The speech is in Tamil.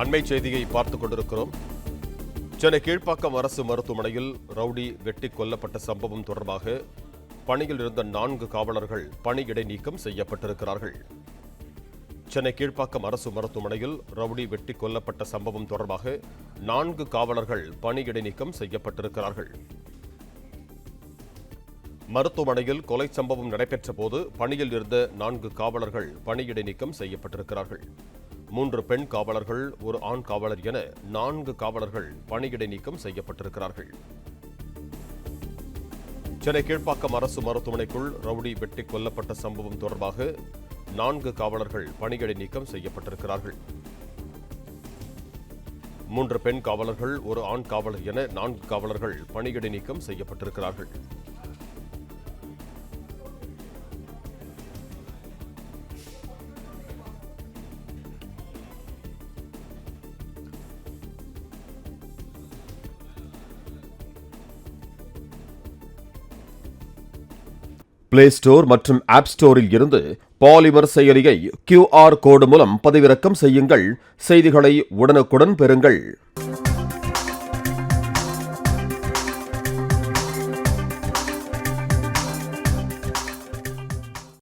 அண்மை செய்தியை பார்த்துக் கொண்டிருக்கிறோம். சென்னை கீழ்ப்பாக்கம் அரசு மருத்துவமனையில் ரவுடி வெட்டி கொல்லப்பட்ட சம்பவம் தொடர்பாக பணியில் இருந்த 4 காவலர்கள் பணியிடை நீக்கம் செய்யப்பட்டிருக்கிறார்கள். சென்னை கீழ்ப்பாக்கம் அரசு மருத்துவமனையில் ரவுடி வெட்டி கொல்லப்பட்ட சம்பவம் தொடர்பாக 4 காவலர்கள் பணியிடை நீக்கம் செய்யப்பட்டிருக்கிறார்கள். மருத்துவமனையில் கொலை சம்பவம் நடைபெற்ற போது பணியில் இருந்த 4 காவலர்கள் பணியிடை நீக்கம் செய்யப்பட்டிருக்கிறார்கள். 3 பெண் காவலர்கள், 1 ஆண் காவலர் என 4 காவலர்கள் பணியிடை நீக்கம் செய்யப்பட்டிருக்கிறார்கள். சென்னை கீழ்ப்பாக்கம் அரசு மருத்துவமனைக்குள் ரவுடி வெட்டி கொல்லப்பட்ட சம்பவம் தொடர்பாக 4 காவலர்கள் பணியிடை நீக்கம் செய்யப்பட்டிருக்கிறார்கள். 3 பெண் காவலர்கள், 1 ஆண் காவலர் என 4 காவலர்கள் பணியிடை நீக்கம் செய்யப்பட்டிருக்கிறார்கள். பிளே ஸ்டோர் மற்றும் ஆப் ஸ்டோரில் இருந்து பாலிமர் செயலியை QR கோடு மூலம் பதிவிறக்கம் செய்யுங்கள். செய்திகளை உடனுக்குடன் பெறுங்கள்.